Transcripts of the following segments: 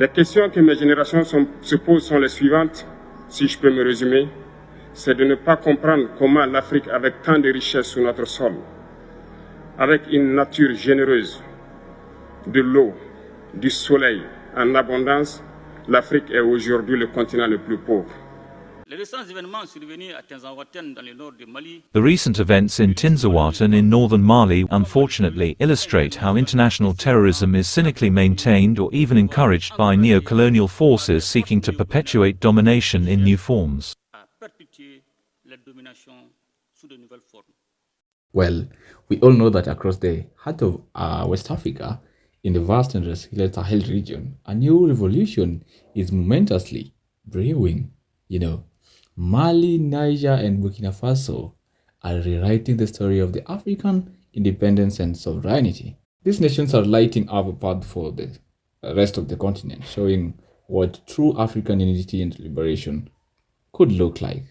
Les questions que mes générations se posent sont les suivantes, si je peux me résumer. C'est de ne pas comprendre comment l'Afrique, avec tant de richesses sur notre sol, avec une nature généreuse, de l'eau, du soleil en abondance, l'Afrique est aujourd'hui le continent le plus pauvre. The recent events in Tinzaouaten in northern Mali unfortunately illustrate how international terrorism is cynically maintained or even encouraged by neocolonial forces seeking to perpetuate domination in new forms. Well, we all know that across the heart of West Africa, in the vast and resilient Sahel region, a new revolution is momentously brewing. Mali, Niger, and Burkina Faso are rewriting the story of the African independence and sovereignty. These nations are lighting up a path for the rest of the continent, showing what true African unity and liberation could look like.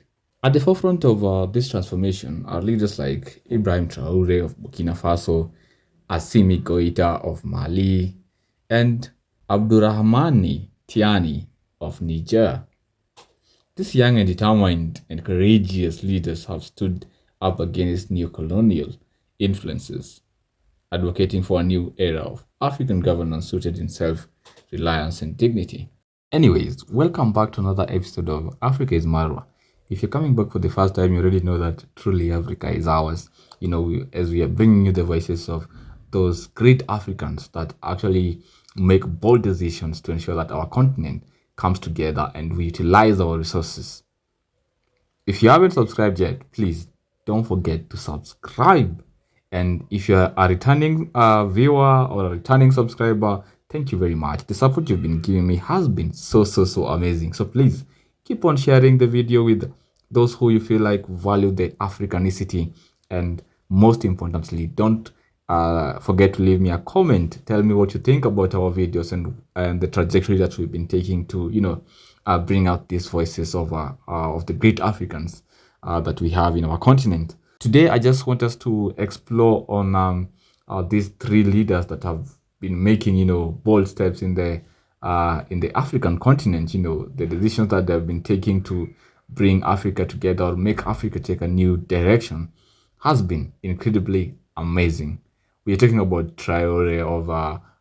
At the forefront of this transformation are leaders like Ibrahim Traorè of Burkina Faso, Assimi Goïta of Mali, and Abdurrahmani Tiani of Niger. These young and determined and courageous leaders have stood up against neocolonial influences, advocating for a new era of African governance rooted in self-reliance and dignity. Anyways, welcome back to another episode of Africa is Marwa. If you're coming back for the first time, you already know that truly Africa is ours. As we are bringing you the voices of those great Africans that actually make bold decisions to ensure that our continent comes together and we utilize our resources. If you haven't subscribed yet, please don't forget to subscribe. And if you're a returning viewer or a returning subscriber, thank you very much. The support you've been giving me has been so amazing. So please keep on sharing the video with those who you feel like value the Africanicity, and most importantly, don't forget to leave me a comment. Tell me what you think about our videos and the trajectory that we've been taking to bring out these voices of the great Africans that we have in our continent. Today I just want us to explore on these three leaders that have been making bold steps in the African continent. The decisions that they've been taking to bring Africa together or make Africa take a new direction has been incredibly amazing. We are talking about Traorè of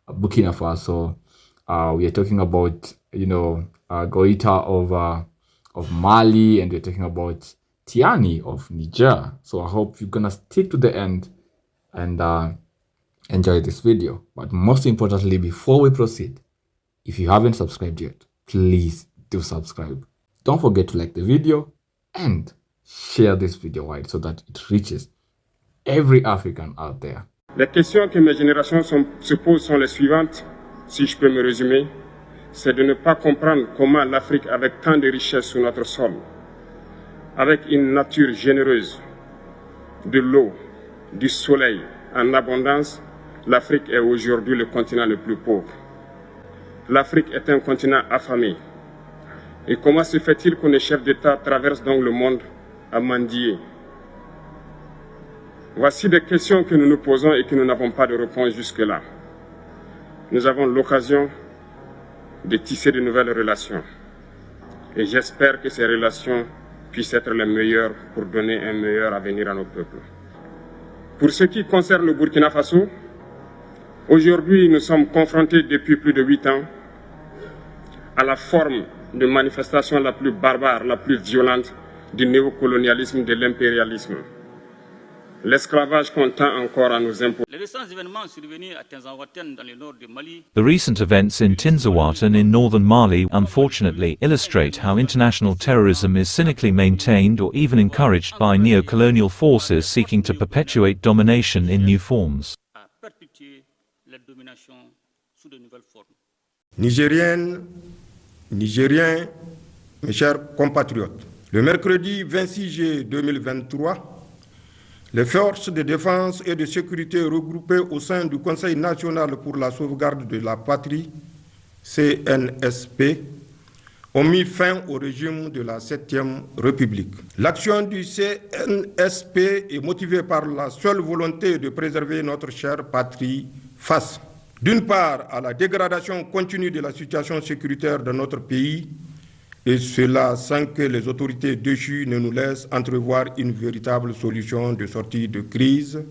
Burkina Faso. We are talking about Goïta of Mali, and we're talking about Tiani of Niger. So I hope you're gonna stick to the end and enjoy this video. But most importantly, before we proceed, if you haven't subscribed yet, please do subscribe. Don't forget to like the video and share this video wide so that it reaches every African out there. Les questions que mes générations se posent sont les suivantes, si je peux me résumer. C'est de ne pas comprendre comment l'Afrique, avec tant de richesses sur notre sol, avec une nature généreuse, de l'eau, du soleil en abondance, l'Afrique est aujourd'hui le continent le plus pauvre. L'Afrique est un continent affamé. Et comment se fait-il que les chefs d'État traversent donc le monde à mendier? Voici des questions que nous nous posons et que nous n'avons pas de réponse jusque-là. Nous avons l'occasion de tisser de nouvelles relations. Et j'espère que ces relations puissent être les meilleures pour donner un meilleur avenir à nos peuples. Pour ce qui concerne le Burkina Faso, aujourd'hui nous sommes confrontés depuis plus de 8 ans à la forme de manifestation la plus barbare, la plus violente du néocolonialisme, de l'impérialisme. L'esclavage qu'on tend encore à nous imposer. The recent events in Tinzaouaten in northern Mali unfortunately illustrate how international terrorism is cynically maintained or even encouraged by neocolonial forces seeking to perpetuate domination in new forms. Nigériennes, Nigériens, mes chers compatriotes, le mercredi 26 juillet 2023, les forces de défense et de sécurité regroupées au sein du Conseil national pour la sauvegarde de la patrie, CNSP, ont mis fin au régime de la 7e République. L'action du CNSP est motivée par la seule volonté de préserver notre chère patrie face D'une part, à la dégradation continue de la situation sécuritaire de notre pays, et cela sans que les autorités déchues ne nous laissent entrevoir une véritable solution de sortie de crise.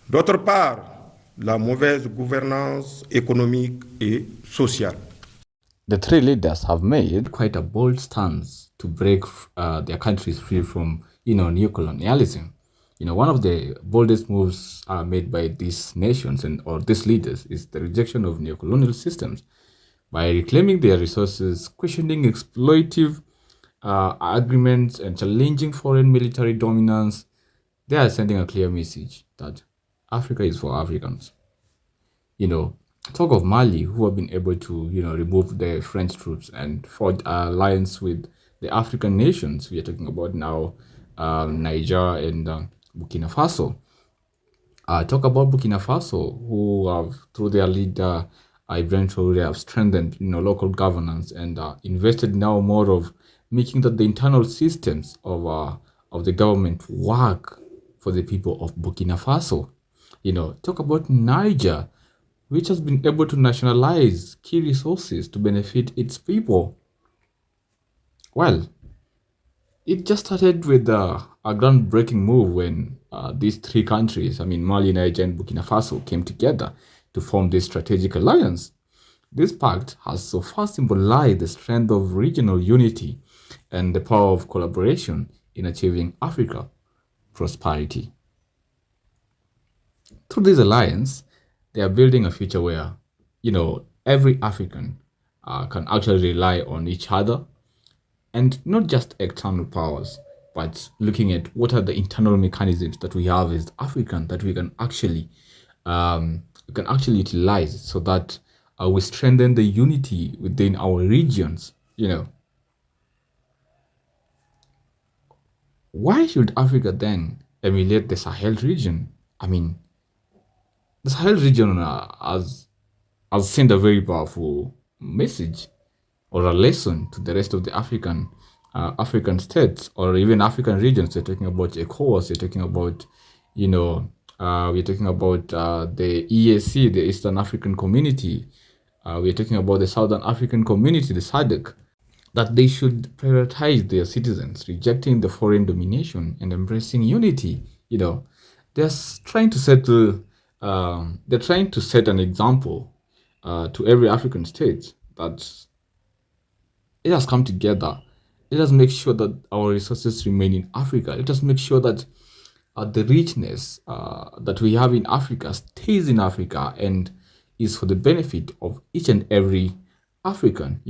D'autre part, la mauvaise gouvernance économique et sociale. The three leaders have made quite a bold stance to break their countries free from, neocolonialism. One of the boldest moves made by these nations or these leaders is the rejection of neocolonial systems. By reclaiming their resources, questioning exploitive agreements, and challenging foreign military dominance, they are sending a clear message that Africa is for Africans. Talk of Mali, who have been able to, remove the French troops and forge alliance with the African nations. We are talking about now Niger and Burkina Faso. Talk about Burkina Faso, who have, through their leader Ibrahim Traorè, have strengthened, local governance and invested now more of making that the internal systems of the government work for the people of Burkina Faso. Talk about Niger, which has been able to nationalize key resources to benefit its people. Well, it just started with a groundbreaking move when these three countries, Mali, Niger, and Burkina Faso, came together to form this strategic alliance. This pact has so far symbolized the strength of regional unity and the power of collaboration in achieving Africa prosperity. Through this alliance, they are building a future where, every African can actually rely on each other, and not just external powers, but looking at what are the internal mechanisms that we have as African that we can actually utilize so that we strengthen the unity within our regions. Why should Africa then emulate the Sahel region? The Sahel region has sent a very powerful message or a lesson to the rest of the African states or even African regions. We're talking about ECOWAS. We're talking about, we're talking about the EAC, the Eastern African Community. We're talking about the Southern African Community, the SADC, that they should prioritize their citizens, rejecting the foreign domination and embracing unity. They're trying to settle. They're trying to set an example to every African state that it has come together. Let us make sure that our resources remain in Africa. Let us make sure that the richness that we have in Africa stays in Africa and is for the benefit of each and every African.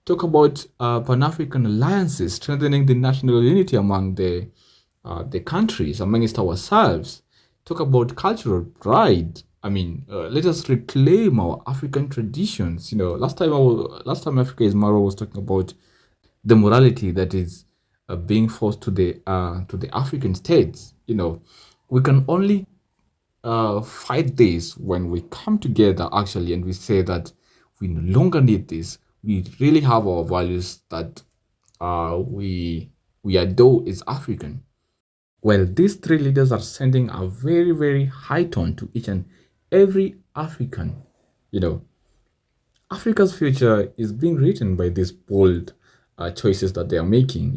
Talk about Pan-African alliances, strengthening the national unity among the countries, amongst ourselves. Talk about cultural pride. Let us reclaim our African traditions. Last time Africaismarwa was talking about the morality that is being forced to the African states. We can only fight this when we come together actually, and we say that we no longer need this. We really have our values that we adore as African. Well, these three leaders are sending a very, very high tone to each and every African. Africa's future is being written by these bold choices that they are making.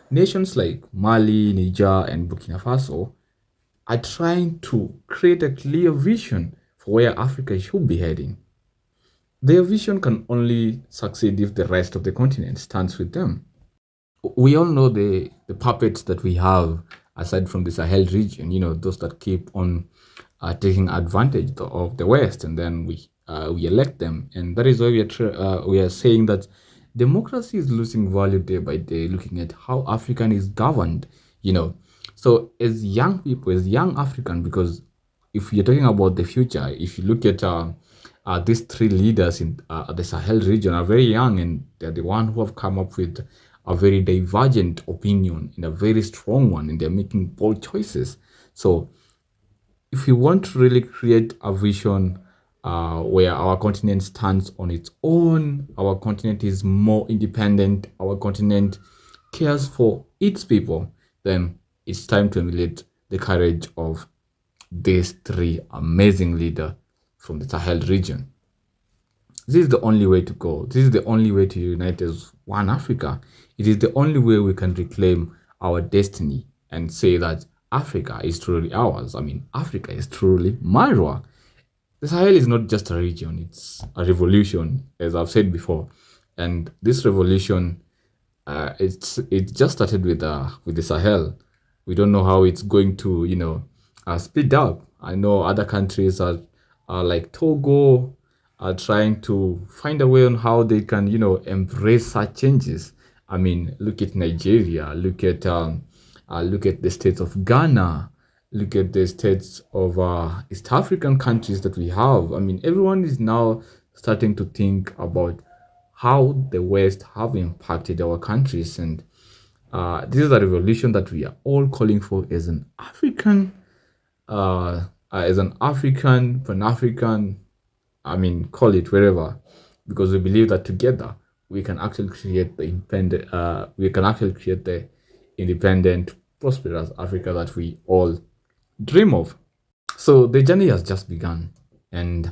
Nations like Mali, Niger, and Burkina Faso are trying to create a clear vision for where Africa should be heading. Their vision can only succeed if the rest of the continent stands with them. We all know the puppets that we have aside from the Sahel region, those that keep on taking advantage of the West, and then we elect them. And that is why we are saying that democracy is losing value day by day, looking at how African is governed, So as young people, as young African, because if you're talking about the future, if you look at these three leaders in the Sahel region are very young, and they're the one who have come up with a very divergent opinion and a very strong one, and they're making bold choices. So if we want to really create a vision where our continent stands on its own, our continent is more independent, our continent cares for its people, then it's time to emulate the courage of these three amazing leaders from the Sahel region. This is the only way to go. This is the only way to unite as one Africa. It is the only way we can reclaim our destiny and say that Africa is truly ours. I mean, Africa is truly Marwa. The Sahel is not just a region, it's a revolution, as I've said before. And this revolution, it just started with the Sahel. We don't know how it's going to, speed up. I know other countries are like Togo are trying to find a way on how they can, embrace such changes. I mean, look at Nigeria, look at the states of Ghana, look at the states of East African countries that we have. I mean, everyone is now starting to think about how the West have impacted our countries, and this is a revolution that we are all calling for as an African, Pan-African, I mean, call it wherever, because we believe that together we can actually create the independent, prosperous Africa that we all dream of. So the journey has just begun, and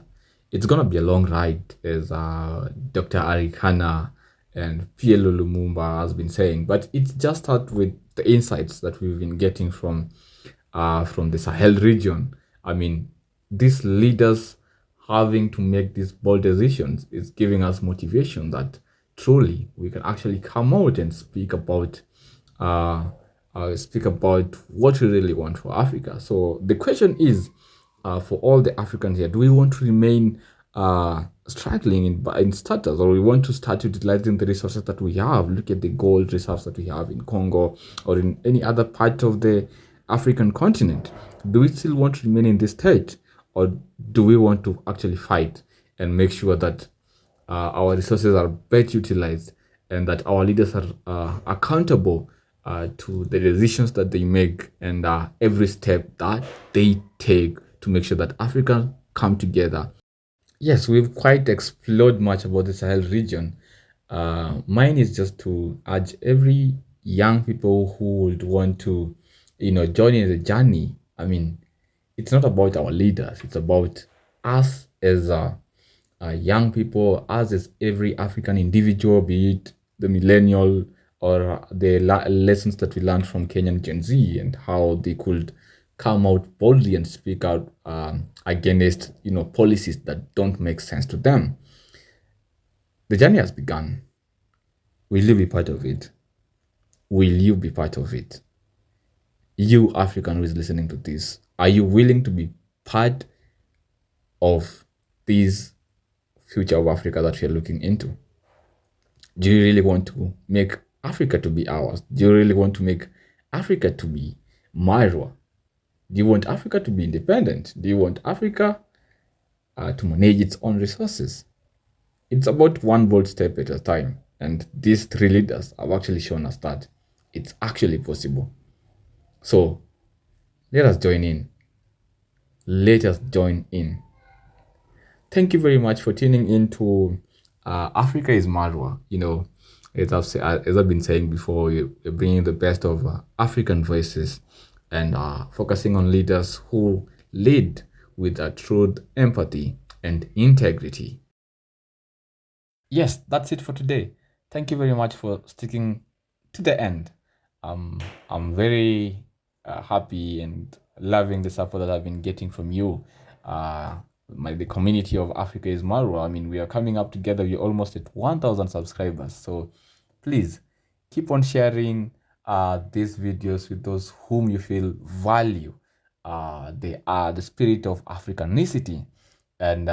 it's gonna be a long ride, as Dr. Arikana and PLO Lumumba has been saying. But it just starts with the insights that we've been getting from the Sahel region. I mean, these leaders having to make these bold decisions is giving us motivation that truly we can actually come out and speak about what we really want for Africa. So the question is, for all the Africans here, do we want to remain struggling in status, or we want to start utilizing the resources that we have? Look at the gold reserves that we have in Congo or in any other part of the African continent. Do we still want to remain in this state, or do we want to actually fight and make sure that our resources are better utilized and that our leaders are accountable to the decisions that they make and every step that they take to make sure that Africa come together? Yes, we've quite explored much about the Sahel region. Mine is just to urge every young people who would want to, join in the journey. I mean, it's not about our leaders. It's about us as young people, us as every African individual, be it the millennial or the lessons that we learned from Kenyan Gen Z and how they could come out boldly and speak out against policies that don't make sense to them. The journey has begun. Will you be part of it? Will you be part of it? You African who is listening to this, are you willing to be part of this future of Africa that we are looking into? Do you really want to make Africa to be ours? Do you really want to make Africa to be Marwa? Do you want Africa to be independent? Do you want Africa to manage its own resources? It's about one bold step at a time. And these three leaders have actually shown us that it's actually possible. So let us join in. Let us join in. Thank you very much for tuning in to Africa is Marwa. As I've been saying before, we're bringing the best of African voices and focusing on leaders who lead with truth, empathy, and integrity. Yes, that's it for today. Thank you very much for sticking to the end. I'm very happy and loving the support that I've been getting from you, the community of Africa is Marwa. I mean, we are coming up together. We're almost at 1,000 subscribers. So please keep on sharing these videos with those whom you feel value the spirit of Africanicity. And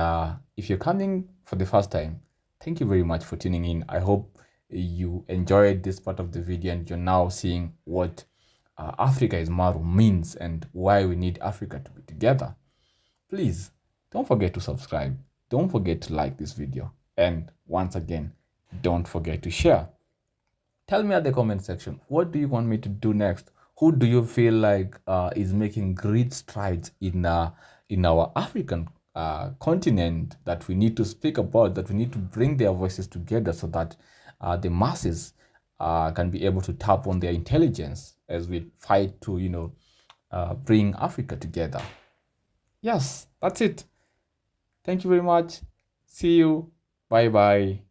if you're coming for the first time, thank you very much for tuning in. I hope you enjoyed this part of the video and you're now seeing what Africa is Marwa means and why we need Africa to be together. Please don't forget to subscribe. Don't forget to like this video. And once again, don't forget to share. Tell me at the comment section, what do you want me to do next? Who do you feel like is making great strides in our African continent that we need to speak about, that we need to bring their voices together so that the masses can be able to tap on their intelligence as we fight to, bring Africa together. Yes, that's it. Thank you very much. See you. Bye bye.